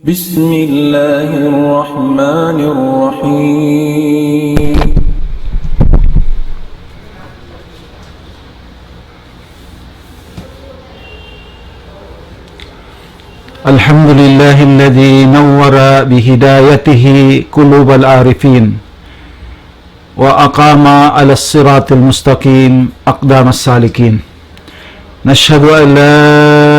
بسم الله الرحمن الرحيم الحمد لله الذي نور بهدايته قلوب العارفين وأقام على الصراط المستقيم أقدام السالكين. نشهد أن لا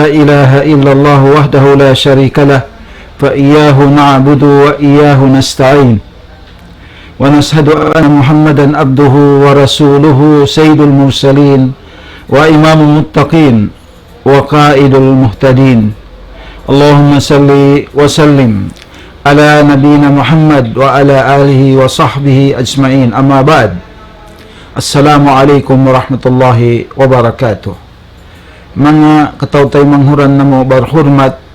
إله إلا الله وحده لا شريك له فإياه نعبد وإياه نستعين. ونشهد أن محمدا عبده ورسوله سيد المرسلين وإمام المتقين وقائد المهتدين. اللهم صل وسلم على نبينا محمد وعلى آله وصحبه أجمعين. أما بعد. Assalamualaikum warahmatullahi wabarakatuh. Mga kataw-tay manghuran na mo barhurmat,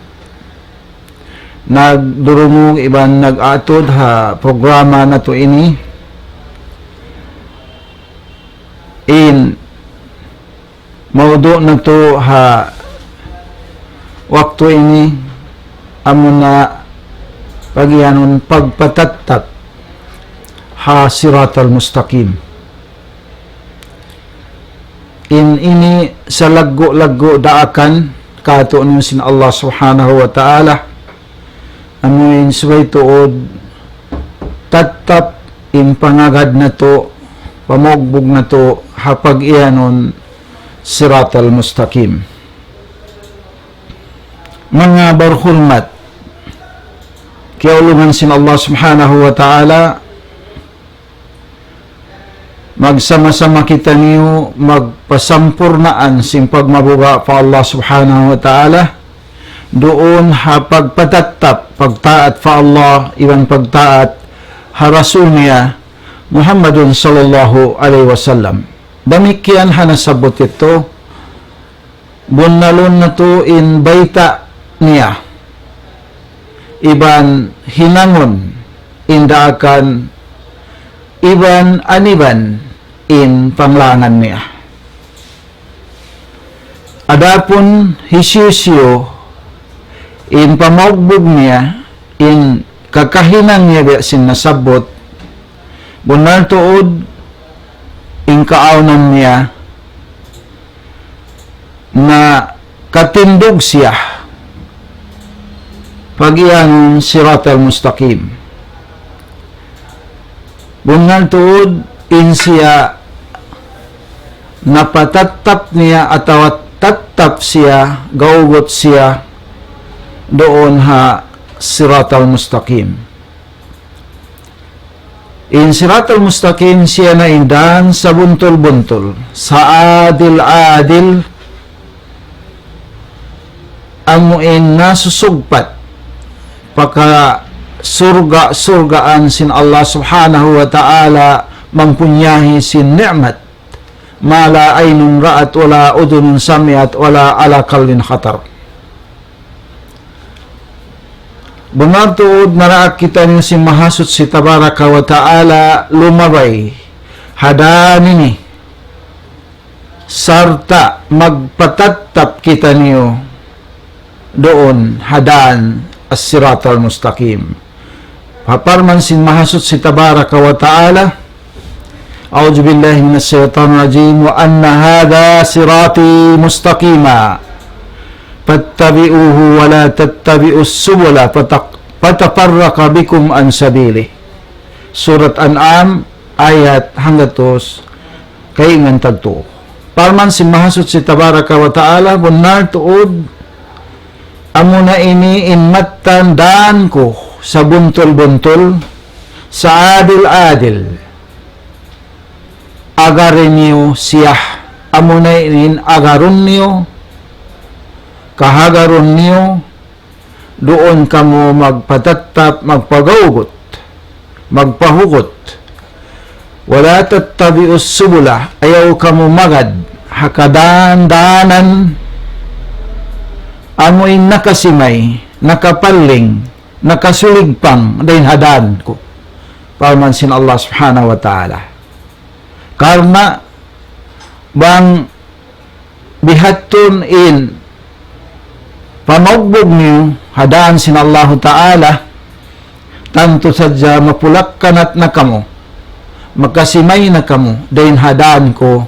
nagdurumog iban nag-atod ha programa na to ini in maudo na to ha waktu ini amo na pagyanon pagpatattat ha siratal mustaqim. In ini sa laggo-laggo daakan kato niyo sin Allah subhanahu wa ta'ala amuin subay tuod tattap in pangagad na to pamogbog na to hapag iyanon siratal mustaqim. Mga barhulmat, kiauluman sin Allah subhanahu wa ta'ala, magsama-sama kita niyo magpasampurnaan sin pagmabuga pa Allah subhanahu wa ta'ala, doon ha pagpatattap, pagtaat pa Allah, iwan pagtaat ha Rasul niya, Muhammadun sallallahu alaihi wasallam. Damikian ha nasabot ito, bunalon na to in baita niya, iban hinangon indaakan, iban aniban in panglangan niya. Adapun hisisyo in pamagbog niya, in kakahinan niya sin nasabot, bunal tuod in kaaunan niya na katindog siya pag-iyan siratal mustaqim. Bunal tuod in siya napatattap niya ataw tattap siya, gaugot siya doon ha siratal mustaqim. In siratal mustaqim siya na indan sa buntol-buntol, sa adil-adil, amuin nasusugpat pagka surga-surgaan sin Allah subhanahu wa ta'ala mampunyahi sin ni'mat mala aynun ra'at wala udunun samiat wala ala kalbin khatar. Bunartuod naraak kita niyo si mahasut si tabaraka wa ta'ala lumabay hadanini sarta magpatattap kita niyo doon hadan as-siratal mustaqim. Paparman sin mahasut si tabaraka wa ta'ala, a'udzu billahi minas syaitanir rajim, wa anna hadha sirati mustaqima fattabi'uhu wa la tattabi'us subula fatafarraqa bikum an sabili. Surat An'am ayat hanggatos kay ngan tagto. Parman sin mahasut si tabaraka wa ta'ala bunnar tuod amuna ini in mattandaan ko sa buntol-buntol, sa adil-adil, agarin niyo siya, amuna in agarun niyo, kahagarun niyo, doon kamo magpatattap, magpagaugot, magpahugot, wala tattabi'us subula, ayaw kamo magad, hakadan-danan, amoy nakasimay, nakapaling, nakasuligpang dahin hadan ko. Paman sin Allah subhanahu wa ta'ala. Karena bang bihatun in pamagbog niyo hadaan sin Allahu Ta'ala tanto sadya mapulak kanat na kamo magkasimay na kamo dahin hadaan ko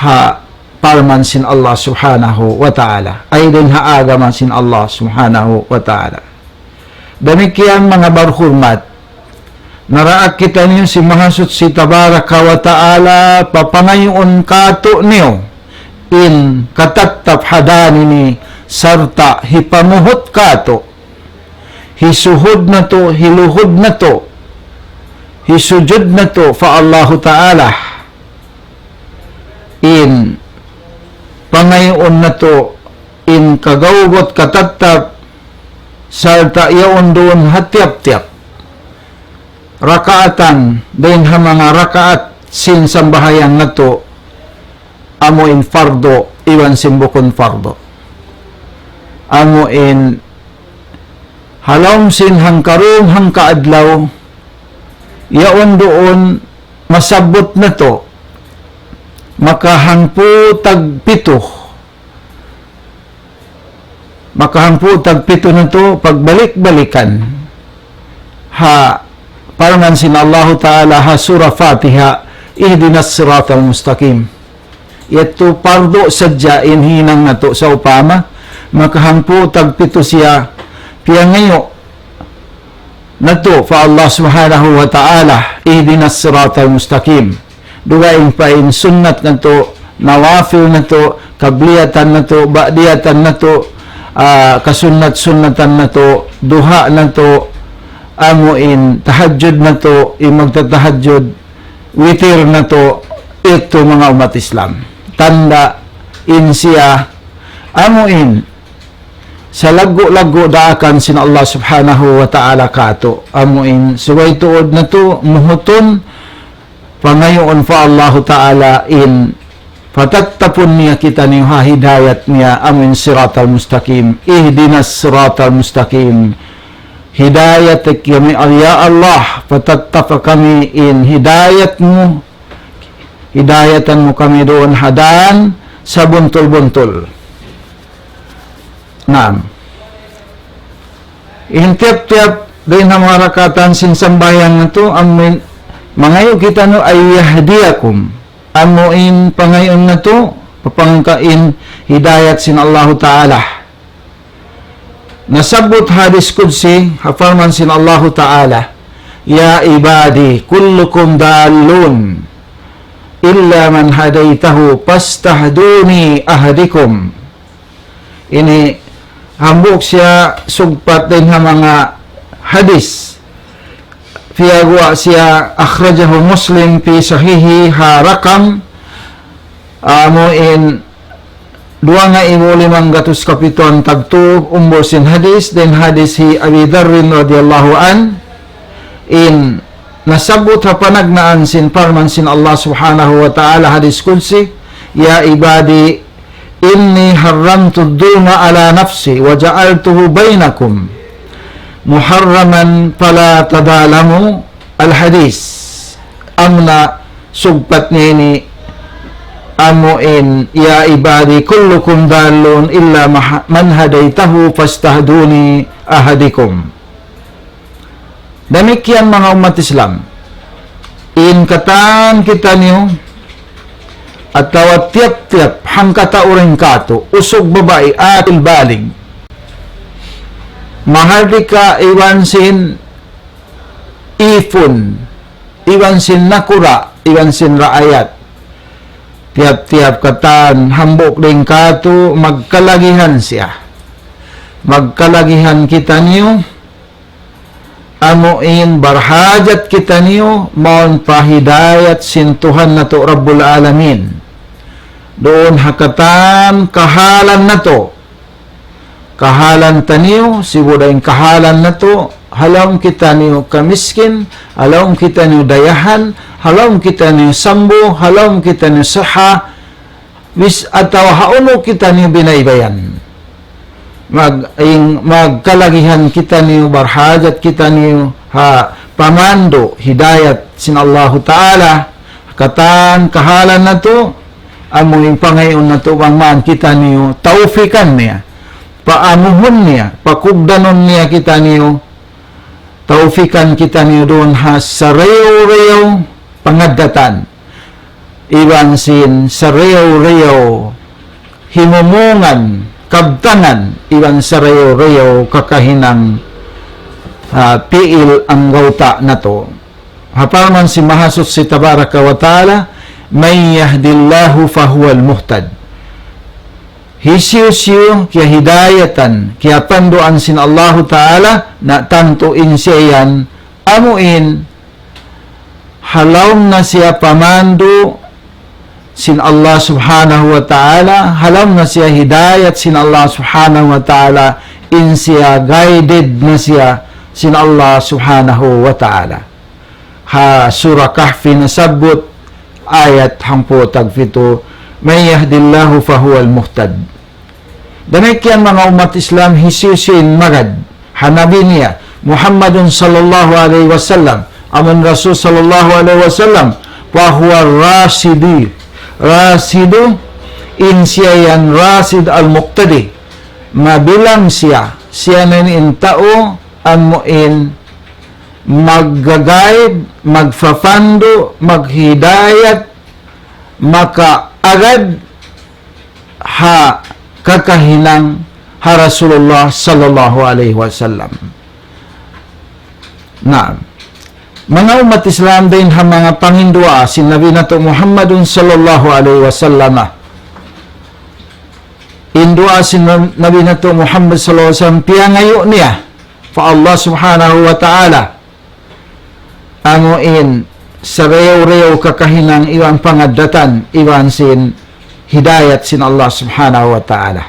ha parman sin Allah subhanahu wa ta'ala ay din haagaman sin Allah subhanahu wa ta'ala. Demikian mga barhurmat, naraak kita niyo si mahasut si tabaraka wa ta'ala papangayon kato niyo in katattap hadani ni sarta hipamuhot kato hisuhod na to hiluhod na to hisujud na to fa Allahu ta'ala in pangayon na to in kagawgot katattap sarta yaon doon hatiap-tiap rakaatan din ha mga rakaat sin sambahayan na to amo in fardo iwan simbukon fardo amo in halom sin hangkarom hangkaadlaw yaon doon masabot na to makahangpo tagpito na to pagbalik-balikan ha parangan sin Allahu Ta'ala ha surah Fatiha ihdinas siratal mustaqim ito pardo sadya inhinang na to sa upama makahangpo tagpito siya piyangayo na to fa Allah subhanahu wa ta'ala ihdinas siratal mustaqim dugaing pain sunnat na to nawafil na to kabliyatan na to ba'diyatan na to kasunnat-sunnatan na to duha na to amuin tahajjud na to magtatahajjud witir na to ito mga umat Islam tanda in siya amuin sa lago-lago daakan sin Allah subhanahu wa ta'ala kato amuin suway tuod na to muhuton pangayon fa Allah Ta'ala in patattapon niya kita niyo ha hidayat niya amin siratal mustaqim ihdinas siratal mustaqim hidayat kami ya Allah patattapa kami in hidayatan mo kami doon hadaan sa buntol-buntol. Naam ihintip-tip din ang mga rakatan sin sambayan na to amin mangayo kita no ay yahdiyakum amuin pangayon na to papangkain hidayat sin Allahu Ta'ala nasabot hadis kudsi hafarman sin Allahu Ta'ala ya ibadi kullukum dalun illa man hadaytahu pastahduni ahdikum ini hambuk siya sugpat din ha mga hadis fiyagwa siya akhrajahu Muslim fi sahihi ha rakam amuin 2,507 tagto umbor sin hadis den hadis hi Abi Dharrin radhiyallahu an in nasabot ha panagnaan sin parman sin Allah subhanahu wa ta'ala hadis kudsi ya ibadi inni haramtu duna ala nafsi wa ja'altuhu bainakum muharraman pala tadalamu al-hadis amna sugpat nini amuin ya ibadi kullukum dalun illa man hadaytahu fastahduni ahadikum. Demikian mga umat Islam in katan kita niyo at tawat tiap-tiap hangkata uring kato usog babae at ilbaling mahardika iwan sin ifun iwan sin nakura iwan sin raayat tiap-tiap katan hambok ring kato magkalagihan siya magkalagihan kita niyo amuin barhajat kita niyo maun pahidayat sin Tuhan na to Rabbul Alamin doon hakatan kahalan na to kahalan taniyo siguraing kahalan na to halong kita niyo kamiskin halong kita niyo dayahan halong kita niyo sambo halong kita niyo saha wis ataw hauno kita niyo binaybayan magkalagihan kita niyo barhajat kita niyo ha pamando hidayat sin Allahu Ta'ala katan kahalan na to amuing pangayon na to man kita niyo taufikan niya paamuhon niya, pakugdanon niya kita niyo, taufikan kita niyo doon ha sa reyo-reyo pangadatan, iban sin sa reyo-reyo himumungan, kabtangan, iban sa reyo-reyo kakahinang piil ang gauta na to. Hapaman si mahasot si tabaraka wa ta'ala, may yahdillahu fahuwal muhtad. Hisiyo-siyo kaya hidayatan, kaya panduan sin Allahu Ta'ala, na tantuin siya yan, amuin, halaw na siya pamandu sin Allah Subhanahu wa Ta'ala, halaw na siya hidayat sin Allah Subhanahu wa Ta'ala, in siya guided na siya sin Allah Subhanahu wa Ta'ala. Ha surah Kahfi na sabot ayat hangpo tagfito, may yahdillahu fahuwal muhtad. Danaykian mga umat Islam hisiusin magad hanabi niya Muhammadun sallallahu alaihi wasallam, aman Rasul sallallahu alaihi wasallam, fahuwa rasidu in siya yan rasid al-muqtadi, mabilang siya na in tao amuin mag-guide, magfafando, maghidayat, makaagad ha kakahinang ha Rasulullah sallallahu alaihi wasallam. Na mga umat Islam din ha mga pangindua sin Nabi nato Muhammadun sallallahu alaihi wasallam, indua sin Nabi nato Muhammad sallallahu alaihi wasallam piangayo niya fa Allah Subhanahu wa Ta'ala amuin sa reyo-reyo kakahinang iwan pangadatan, iwan sin hidayat sin Allah Subhanahu wa Ta'ala.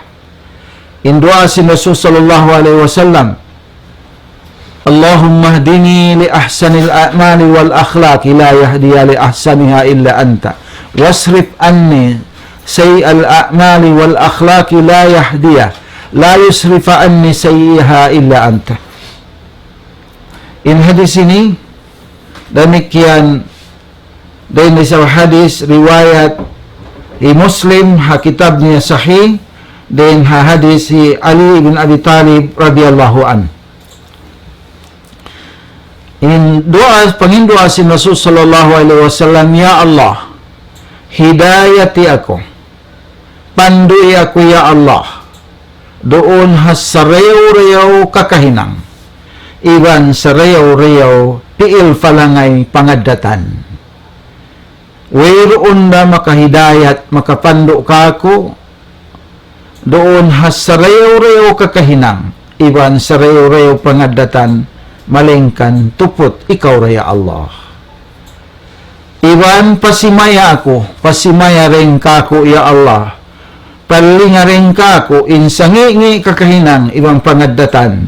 Indua sin Rasul sallallahu alaihi wasallam, Allahumma hdini li ahsanil a'mali wal akhlaqi la yahdiya li ahsaniha illa anta wasrif anni sayyi'al a'mali wal akhlaqi la yahdiya la yusrifa anni sayyiha illa anta. In hadis ini demikian dan sa hadis riwayat Muslim ha kitab niya sahih, dan ha hadis si Ali bin Abi Talib radhiyallahu an. In doa pangindua si Rasul sallallahu alaihi wasallam, ya Allah, hidayati ako, pandui ako ya Allah, doon ha sa reyo-reyo kakahinang, iban sa reyo-reyo piil falangay pangadatan. Wayroon na makahidayat, makapando ka ako, doon ha sa reyo-reyo kakahinang, iban sa reyo-reyo pangadatan, malingkan tupot ikaw raya Allah. Iban pasimaya ako, pasimaya rin ka ako ya Allah, palinga rin ka ako, insangi kakahinang, ibang pangadatan,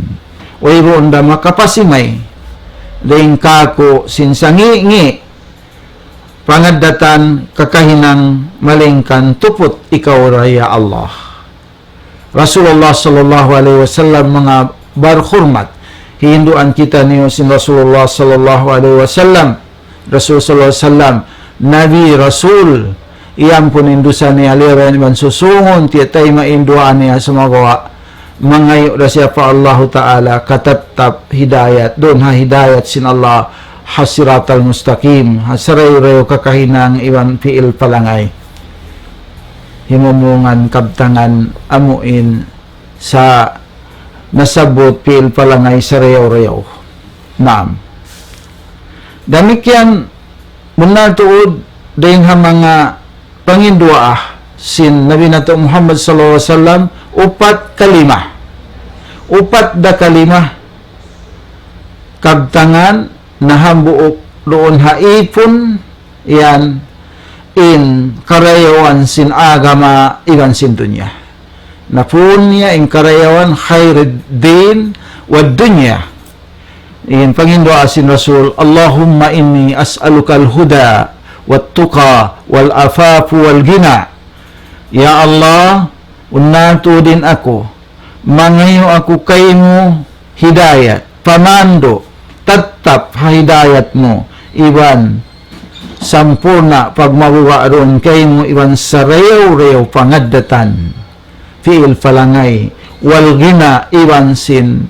wayroon na makapasimay, rin ka ako, sinsangi pangadatan kakahinang malingkan tupot ikaw raya Allah. Rasulullah sallallahu alaihi wasallam mga barhurmat, hinduan kita niyo sin Rasulullah sallallahu alaihi wasallam, Rasul sallallahu alaihi wasallam, Nabi Rasul, iyang pun indusan niya liran man susungon tiyatay mainduan niya sumagawa mangayo na siya pa Allah Ta'ala katatap hidayat, doon ha hidayat sin Allah hasiratal mustaqim, hasaray-rayo kakahinang iwan piil palangay, himumungan kabtangan amuin sa nasabot piil palangay sa rayo-rayo. Naam. Damikian muna tuod din ha mga pangindua sin Nabi nato Muhammad sallallahu alaihi wasallam, upat da kalima kabtangan nahambuok doon haipon yan in karayawan sin agama iwan sin dunya. Napun niya in karayawan khairid din wa dunya. In pangindua sin Rasul, Allahumma inni as'aluka al-huda wat tuqa wal afafu wal gina. Ya Allah, unnatu din ako, mangayo ako kay mo hidayat, pamando, tatap hidayat mo, iwan sampurna pagmabuwa ron kay mo, iwan sa reyo-reyo pangadatan, fiil falangay, wal gina iwansin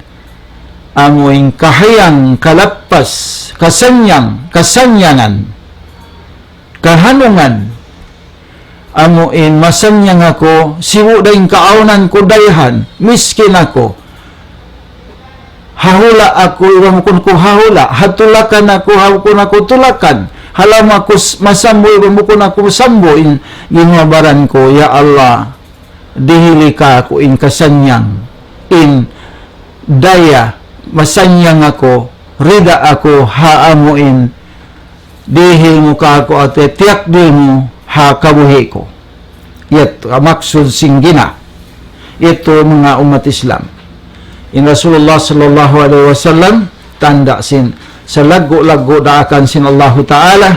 amoing kahayang kalappas kasanyangan kahanungan amuin masanyang ako siwu daing kaaunan ko dayhan miskin ako hahula ako iwan ko hahula hatulakan ako hawkon ako tulakan halam ako masambo iwan ko ako sambo in ginabaran ko ya Allah dihili ka ako in kasanyang in daya masanyang ako rida ako haamuin dihil mo ka ako at tiyak di mo ha kabuhi ko. Ito, maksud singgina. Ito mga umat Islam. In Rasulullah sallallahu alaihi wasallam, tanda sin, sa lago-lago daakan sin Allah Ta'ala,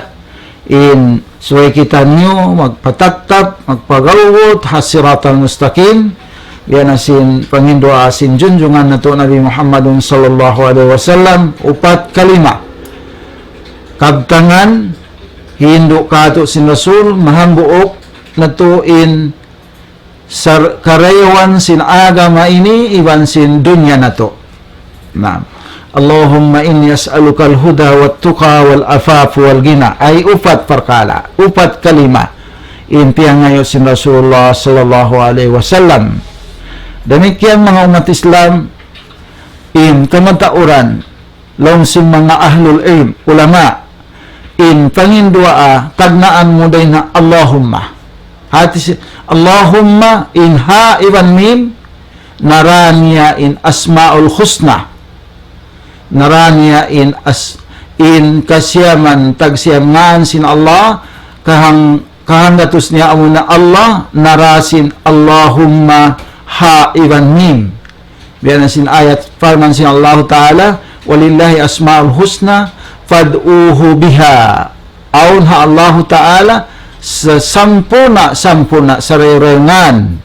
in suway kita nyo, magpatatap, magpagawot, hasiratal mustaqim, yan asin pangindua asin junjungan na to Nabi Muhammadun sallallahu alaihi wasallam, upat kalima. Kabtangan, hindo kato sin Rasul, mahambuok na tuin sa karayawan sin agama ini, iban sin dunya na to. Allahumma inni as'aluka al-huda wa tuqa wal afaf wal gina. Ay upat perkala, upat kalima. Impiang ngayon sin Rasulullah sallallahu alaihi wasallam. Demikian mga umat Islam, in kamatauran, laong sin mga ahlul ilm, ulama, in pangindua tagnaan mo day na Allahumma hati Allahumma in ha iwan mim naraniya in asmaul husna naraniya in kasyaman tagsiyaman sin Allah kahangatus niya amuna Allah narasin Allahumma ha iwan mim biyan sin ayat farman sin Allah Ta'ala walillahi asmaul husna fad'uhu biha aun ha Allah Ta'ala sa sampuna sa rerengan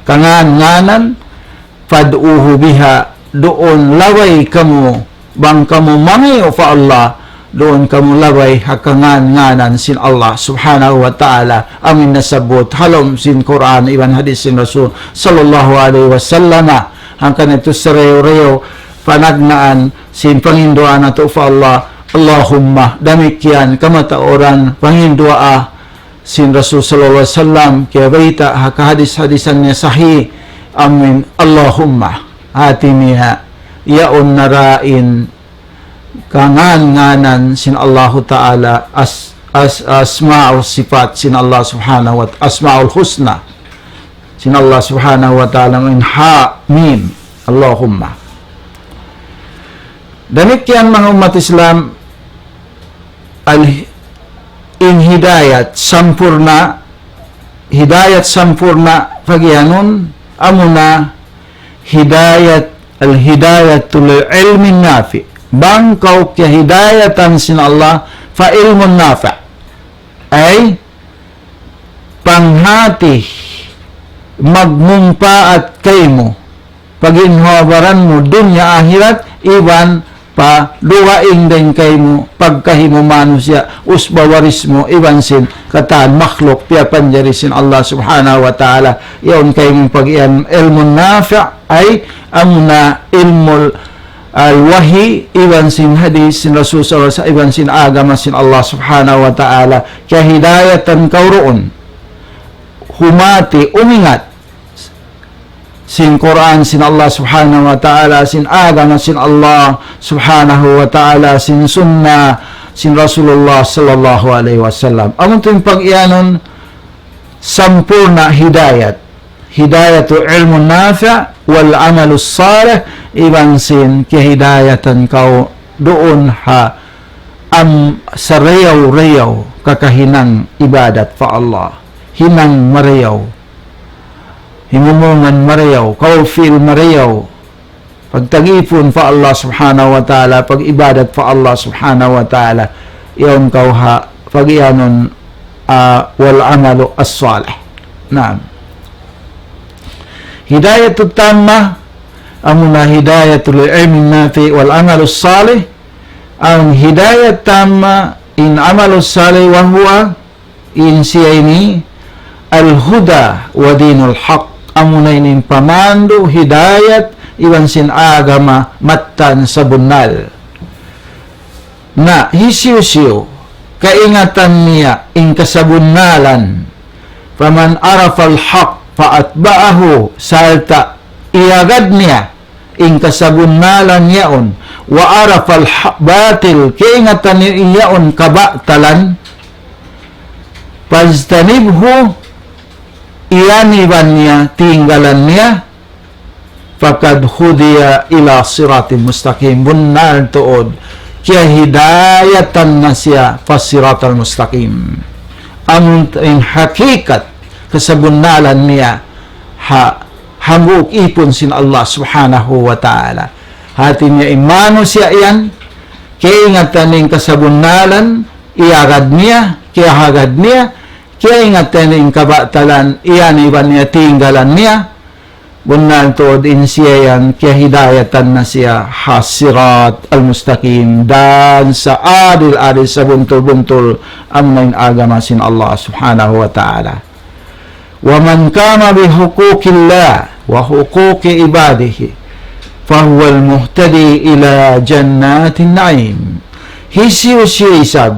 kangan-nganan fad'uhu biha doon laway kamu bang kamu mangayo fa Allah doon kamu laway hakangan-nganan sin Allah subhanahu wa ta'ala amin nasabot halom sin Quran iban hadis sin Rasul sallallahu alaihi wasallam hangkan ito sa reyo panagnaan sin pangindoan nato fa Allah Allahumma demikian kamatauran pangindua sin Rasul sallallahu alaihi wasallam kaya baita hadis-hadisan niya sahih amin Allahumma hatimiha yaun narain kangan-nganan sin Allah Ta'ala asma'ul sifat sin Allah subhanahu wa ta'ala asma'ul husna sin Allah subhanahu wa ta'ala min ha mim Allahumma. Demikian mga umat Islam in hidayat sampurna pagyanon amuna hidayatul ilmi nafi bangkaw kya hidayatan sin Allah fa ilmun nafi ay panghati magmumpaat kaymo paginhawaran mo dunya akhirat iban pa duwaing din kay mo pagkahimo manusia usbawaris mo iwan sin kataan makhluk piya panjarisin Allah subhanahu wa ta'ala yaon kay mong pag-iyan ilmun nafi' ay amuna ilmul al-wahi iwan sin hadis sin Rasul sallallahu alaihi iwan sin agama sin Allah subhanahu wa ta'ala kaya hidayatan kauroon humati umingat sin Quran sin Allah subhanahu wa ta'ala sin agama sin Allah subhanahu wa ta'ala sin sunnah sin Rasulullah sallallahu alaihi wasallam amon tuwing pag-ianon sampurna hidayatu ilmun nafi' wal amalus salih iban sin kihidayatan kau doon ha sa rayaw kakahinang ibadat fa Allah hinang marayaw himumungan marayaw, kawfil marayaw, pagtagipon fa Allah subhanahu wa ta'ala, pag-ibadat fa Allah subhanahu wa ta'ala, iyon kawha, pag-iyanon, wal amalu as-salih. Naam. Hidayatul tamma, amuna hidayatul ilmi nafi wal amalu as-salih, ang hidayat tamma, in amalu as-salih, wa huwa, in siya ini, al-huda wa dinul haq, amunay ning pamando hidayat iwan sin agama matan sa bunal na hisiyo-siyo kaingatan niya ing kasabunalan faman arafal haq faatba'ahu salta iagad niya ing kasabunalan yaon wa arafal batil kaingatan niya iyaon kabatalan paztanibhu iyaniban niya tinggalan niya fakad hudiya ila siratin mustaqim bunal tuod kaya hidayatan na siya fasiratal mustaqim ang hakikat kasabunalan niya hambuk ipon sin Allah subhanahu wa ta'ala hati niya imano siya iyan kaya ingatan ning kasabunalan iagad niya kaya hagad niya kaya ingatan ning kabatalan iyan iban niya tinggalan niya bunal tuod in siya yan kaya hidayatan na siya hasirat al-mustaqim dan sa adil-adil sa buntul-buntul ang nain agama sin Allah subhanahu wa ta'ala wa man kama bi hukukillah wa hukuki ibadihi fahuwa al-muhtadi ila jannatin na'im hisiyo siya isab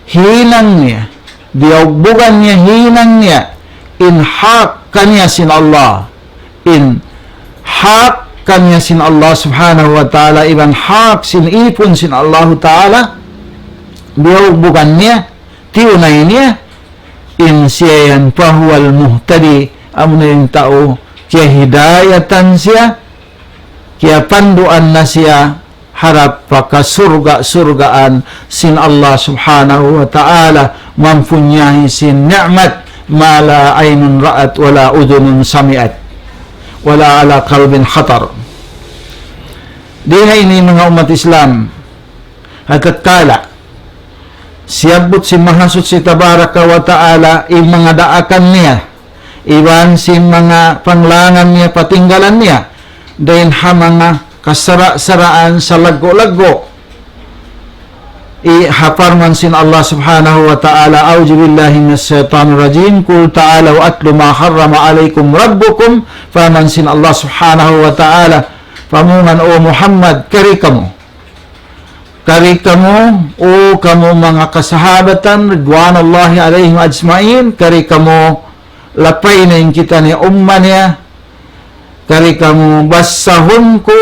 hinang niya diawbugan niya hinang niya in hak kanya sin Allah in hak kanya sin Allah subhanahu wa ta'ala iban hak sin ipon sin Allah ta'ala diawbugan niya tiunay niya in siya yan pahuwal muhtadi amuna yung tao kaya hidayatan siya kaya panduan na siya harap pakasurga-surgaan sin Allah subhanahu wa ta'ala mampunyahi sin ni'mat mala aynun ra'at wala udunun sami'at wala ala kalbin khatar di na ini mga umat Islam at kala siyabot si mahasot si tabaraka wa ta'ala yung mga daakan niya iban si mga panglangan niya patinggalan niya dahil ha mga kasara-saraan sa lago-lago ihaparman sin Allah subhanahu wa ta'ala a'udzu billahi minas syaitanir rajim qul ta'ala wa atlu ma harrama alaikum rabbukum faman sin Allah subhanahu wa ta'ala pamungan o Muhammad kari kamu o kamu mga kasahabatan ridwanullahi alaihim ajmain kari kamu lapay na yung kita ni umma niya kari kamu basahun ko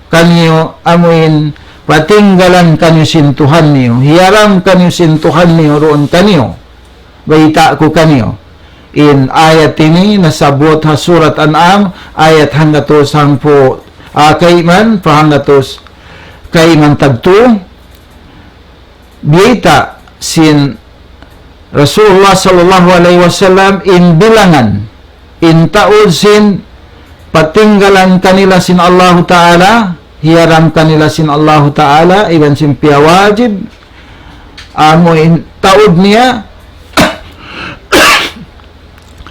kanyo amuin patinggalan kanyo sintuhan niyo hiyaram kanyo sintuhan niyo roon kanyo baita ko kanyo in ayat ini nasabot ha surat An'am ayat hanggatos hangpo kaiman pahanggatos kaiman tagto baita sin Rasulullah sallallahu alaihi wasallam in bilangan in taod sin patinggalan kanila sin Allah Ta'ala hiyaram kanila sin Allah Ta'ala iban sin piyawajib amo in taod niya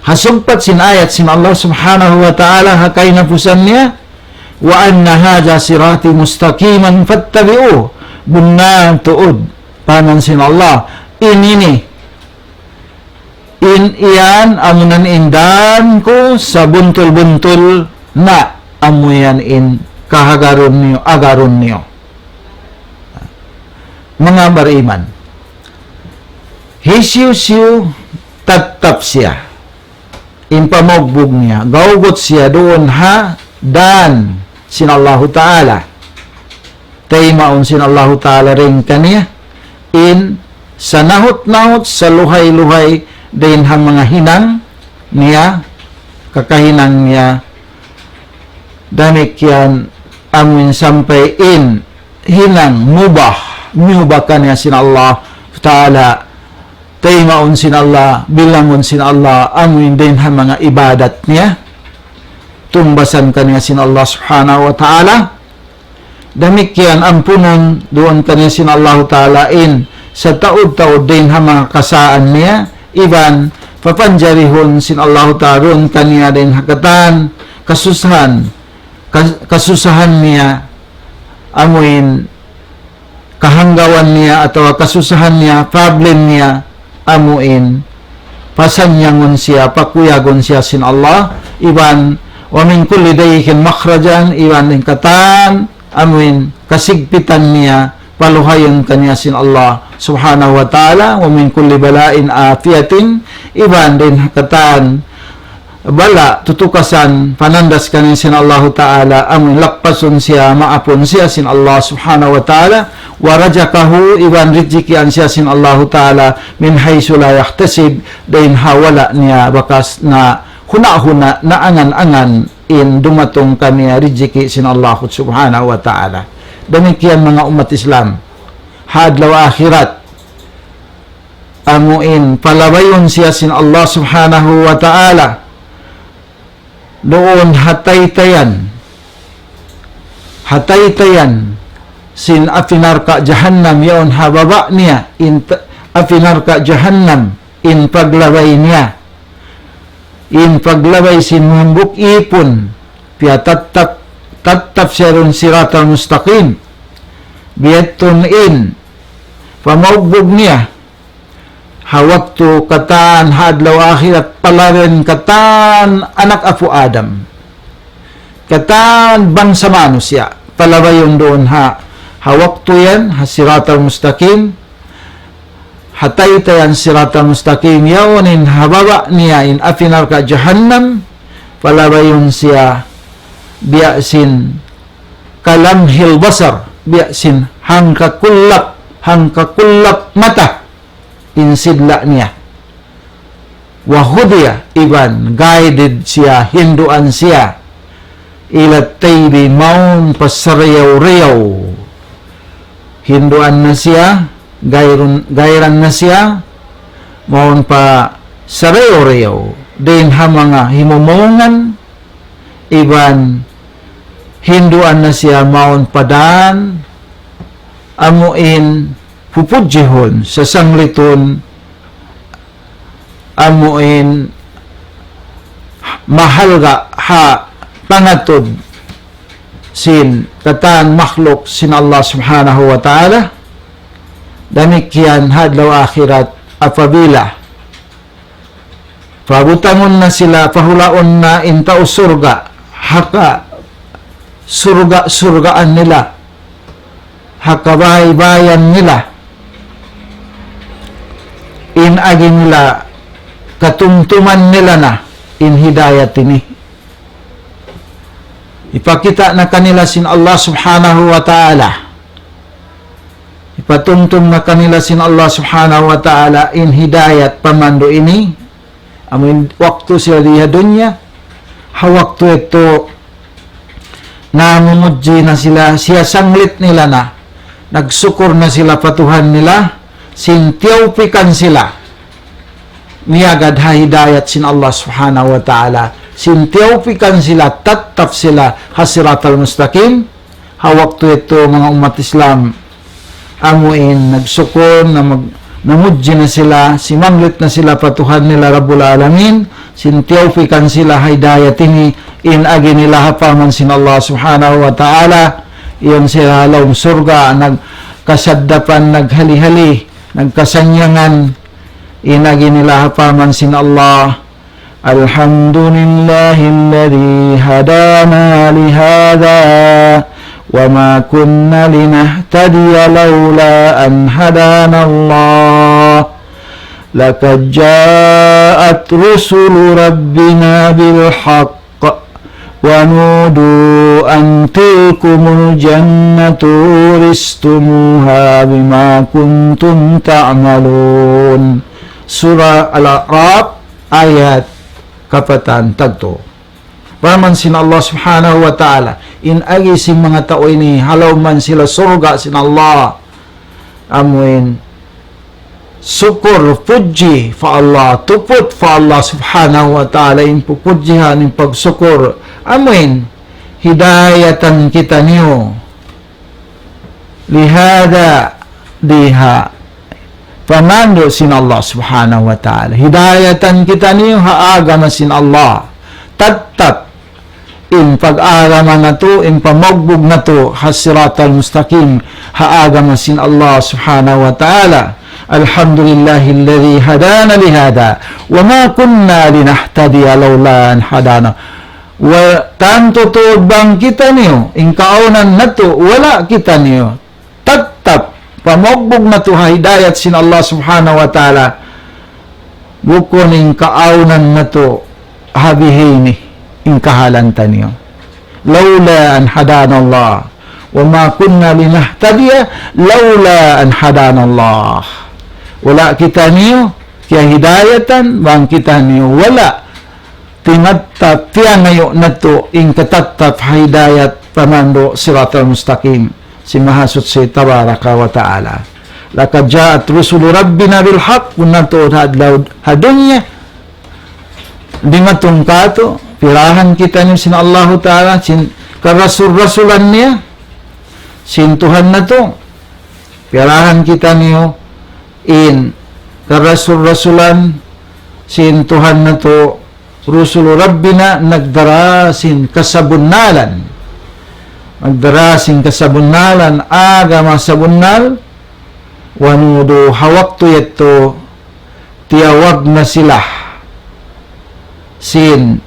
hasumpat sin ayat sin Allah subhanahu wa ta'ala hakay napusan niya wa anna hadha sirati mustaqiman fattabi'u bunna tuod panan sin Allah inini in iyan amunan indan ko sa buntul-buntul na amuyan in kahagaron niyo agaron niyo mga bariman hisiw-siw tatap siya impamogbog niya gawgot siya doon ha dan sin Allahu Ta'ala taymaon sin Allahu Ta'ala rin kaniya in sa nahot-nahot sa luhay-luhay din hang mga hinang niya kakahinang niya damik yan amin sampai in hinang mubah ka niya sin Allah Ta'ala taymaon sin Allah bilangon sin Allah amin din hang mga ibadat niya tumbasan ka niya sin Allah subhanahu wa ta'ala damik yan ampunan doon ka niya sin Allah Ta'ala in sa taod-taod din hang mga kasaan niya iban papanjarihon sin Allah Ta'ala kaniya din hakatan kasusahan niya amuin kahanggawan niya atau kasusahan niya problem niya amuin pasanyangon siya, pakuyagon siya sin Allah, iban wa min kulli dayikin makhrajan, iban din katan amin kasigpitan niya, paluhayon kaniya sin Allah subhanahu wa ta'ala, wa min kulli balain afiyatin, iban din katan bala tutukasan panandas kanin sin Allah ta'ala, amin lakpason siya, maapon siya sin Allah subhanahu wa ta'ala, wa rajakahu, iban rijikian siya sin Allah ta'ala min haysu la yahtasib, dahin hawala niya bakas na huna-huna na angan-angan in dumatong kaniya rijiki sin Allah subhanahu wa ta'ala. Demikian mga umat Islam, hadlaw akhirat amuin palabayon siya sin Allah subhanahu wa ta'ala, doon hataytayan sin afinarka jahannam, yaon hababa niya in afinarka jahannam, in paglabay niya, in paglabay sin mambuk ipon, piya tattap siya ron siratal mustaqim, biyatun in pamaugbog niya, hawaktu katan hadlaw akhirat palarin katan anak apo Adam, katan bangsa manusia, palabayon doon hawaktu yan siratal mustaqim, hataytayan siratal mustaqim, yawanin hababa niya in afinar ka jahannam, palabayon siya biyasin kalamhil basar, biyasin hangkakullap mata, insidla niya, wahudiya, iban guided siya, hinduan siya, ilat taybi maun pasarayaw-rayaw, hinduan na siya, gayran na siya, maun pa sarayaw-rayaw, din ha mga himumongan, iban hinduan na siya, maun padan, amuin pupudjihon sa sangliton, amuin mahal ga pangatod sin katan makhluk sin Allah subhanahu wa ta'ala. Damikian hadlaw akhirat apabila pabutangon na sila, pahulaon na intao surga, haka surgaan nila, hakabahay-bayan nila, in agi nila katumtuman nila na in hidayat ini, ipakita na kanila sin Allah subhanahu wa ta'ala, ipatumtum na kanila sin Allah subhanahu wa ta'ala in hidayat pamando ini, amin waktu sila diha dunya, hawaktu ito namumudji na sila, siya sanglit nila na, nagsukur na sila patuhan nila, sintiyawpikan sila, niyagad hidayat sin Allah subhanahu wa ta'ala, sintiyawpikan sila, tattap sila hasiratal mustaqim, hawaktu ito mga umat Islam, amuin nagsukur na namudji na sila, simanglit na sila patuhan nila Rabbul Alamin, sintiyawpikan sila hidayat ini, in agi nila hapaman sin Allah subhanahu wa ta'ala, iyon sila halawm surga, nagkasaddapan, naghali-hali, nagkasanyangan, inagi nila hapaman sin Allah. Alhamdulillahilladzi hadana lihada wa ma kunna linahtadiya laula an hadana Allah, laqad ja'at rusulu rabbina bil haqq wa nudu an tilkumul jannatu uristumuha bima kuntum ta'malun. Surah Al-A'raf ayat kapatan tagto. Paraman sin Allah subhanahu wa ta'ala, in agi si mga tao ini halaw man sila surga sin Allah, amuin syukur puji fa Allah, tuput fa Allah subhanahu wa ta'ala, in pupudjihan, in pagsyukur, amin hidayatan kita niyo lihada diha pamando sin Allah subhanahu wa ta'ala, hidayatan kita niyo haagama sin Allah, tattap in pag-agama na to, in pamagbog na to hasiratal mustaqim, haagama sin Allah subhanahu wa ta'ala, Alhamdulillahilladzi hadana lihada wa ma kunna linahtadiya laula an hadana. Wa tanto to bang kita niyo in kaunan nato wala kita niyo tatap pamogbog na to hidayat sin Allah subhanahu wa ta'ala bukon in kaunan nato habihini in kahalanta niyo laula an hadana Allah wa ma kunna linahtadiya laula an hadana Allah. Wala kita niyo kaya hidayatan bang kita niyo wala tinatap tiya ngayon na to in katatap hidayat pamando siratal mustaqim si mahasut si tabaraka wa ta'ala. Laqad ja'at rusulu rabbina bil haqq kunnato hadlaw hadunya di matungkato pirahan kita ni sin Allah ta'ala sin karasul-rasulan niya sin Tuhan na to pirahan kita niyo in karasul-rasulan sin Tuhan na to Rusulu Rabbina nagdarasin kasabunnalan agama sabunnal wanudo hawakto yato tiyawag na sila sin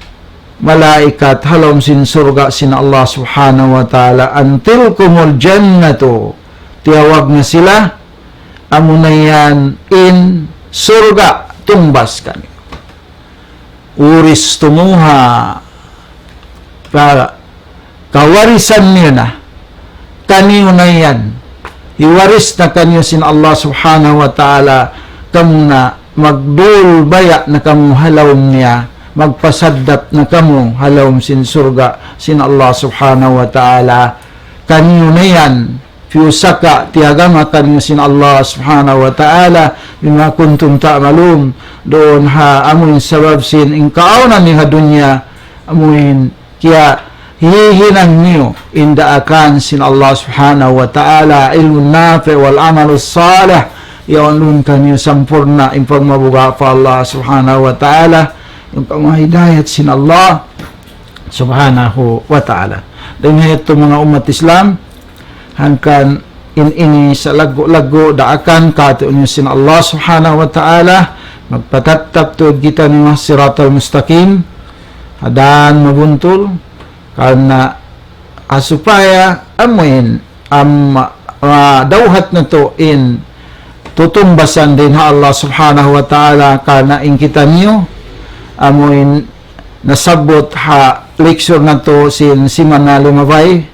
malaikat halom sin surga sin Allah subhanahu wa ta'ala antil kumul jannatu tiyawag na sila amunayan in surga tumbas kami uris tumuha para kawarisan niyo na kaniyo na yan iwaris na kaniyo sin Allah subhanahu wa ta'ala kamu na magdulbaya na kamu halawm niya magpasaddap na kamu halawm sin surga sin Allah subhanahu wa ta'ala kaniyo na yan fiusaka tiagama kaniyo sin Allah subhanahu wa ta'ala bima kuntum ta'malun doon ha amuin sabab sin in kaunan ni hadunya amuin kaya hihinang niyo inda akan sin Allah subhanahu wa ta'ala ilmun nafi wal amalus salih yawnun kaniyo sampurna in pagmabuga pa Allah subhanahu wa ta'ala yung pamahidayat sin Allah subhanahu wa ta'ala dan ito mga umat Islam hangkan ini sa lago-lago daakan kato niyo sin Allah subhanahu wa ta'ala magpatatap tuod kita ni siratal mustaqim hadan mabuntul karena asupaya amuin dawhat na to in tutumbasan din ha Allah subhanahu wa ta'ala karena in kita niyo amuin nasabot ha lecture na to sin simana lumabay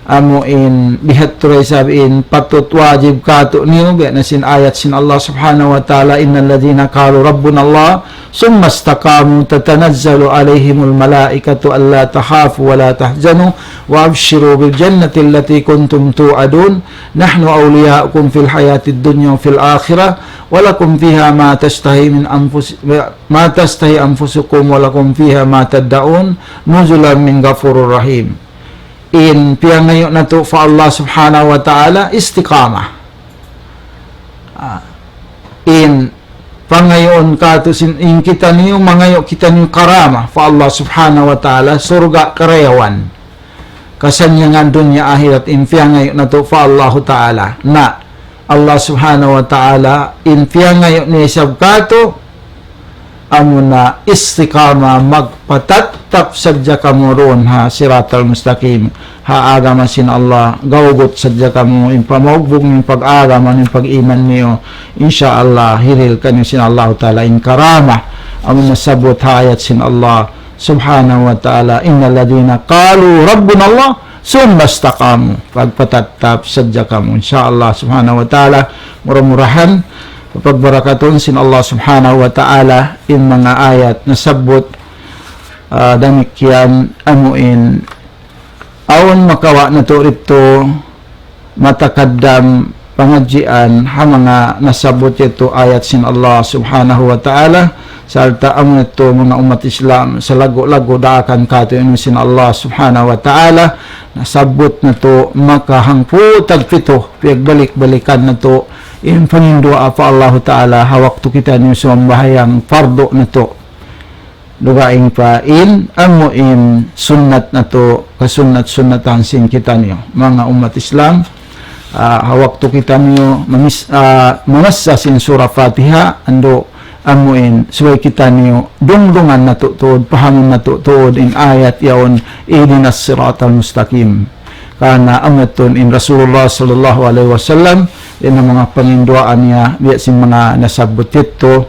amuin bihat turay sabiin patut wajib kato niyo biya na sin ayat sin Allah subhanahu wa ta'ala innal ladhina qalu rabbuna Allah summa istaqamu tatanazzalu alayhimul malaikatu alla takhafu wa la tahzanu wa abshiru bil jannati allati kuntum tu'adun nahnu awliya'ukum fil hayatid dunya wa fil akhirah wa lakum fiha ma tashtahi anfusukum wa lakum fiha ma tad'un nuzulan min ghafurur rahim. In piyang ngayon na to fa Allah subhanahu wa ta'ala istiqamah in pangayon ka to sin in kita niyo mangayo kita niyo karama fa Allah subhanahu wa ta'ala surga karayawan kasanyangan dunya akhirat in piyang ngayon na to fa Allah ta'ala na Allah subhanahu wa ta'ala in piyang ngayon ni isab ka to amuna istiqama magpatatap sadya kamu roon ha siratal mustaqim ha agama sin Allah gawgot sadya kamu in pamagbog ng pag-agama ng pag-iman niyo insyaallah hiril kanyo sin Allah ta'ala in karama amuna sabot hayat sin Allah subhanahu wa ta'ala innal ladhina qalu rabbuna Allah summa istaqamu pagpatatap sadya kamu insyaallah subhanahu wa ta'ala murah-murahan pagbarakatun sin Allah subhanahu wa ta'ala in mga ayat na sabot damikyan amuin awan makawa na to ito matakadam pangadjian ha mga nasabot ito ayat sin Allah subhanahu wa ta'ala salta amun ito mga umat Islam sa lago-lago daakan kato yun sin Allah subhanahu wa ta'ala nasabot na to makahangpo tagpito piagbalik-balikan na to in panindua pa Allah ta'ala hawak to kita niyo sa bahayang fardo na to dugaing pa in amuin sunnat na to kasunat-sunnatan sin kita niyo mga umat Islam hawak to kita niyo mamasa sin surah Fatiha ando amuin suway kita niyo dungdungan natutuod pahamon natutuod in ayat yaon ihdinas siratal mustaqim kana amatun in Rasulullah sallallahu alaihi wasallam yan ang mga panginduaan niya biya sin mga nasabot ito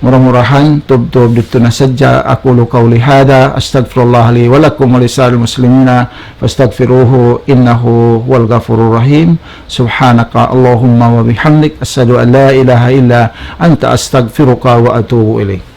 murah-murahan tub-tub dito na sadya aqulu qawli hada astaghfirullah li wa lakum wa lisa'il muslimina fastaghfiruhu innahu huwal ghafurur rahim subhanaka allahumma wa bihamdik asyhadu an la ilaha illa anta astaghfiruka wa atubu ilaik.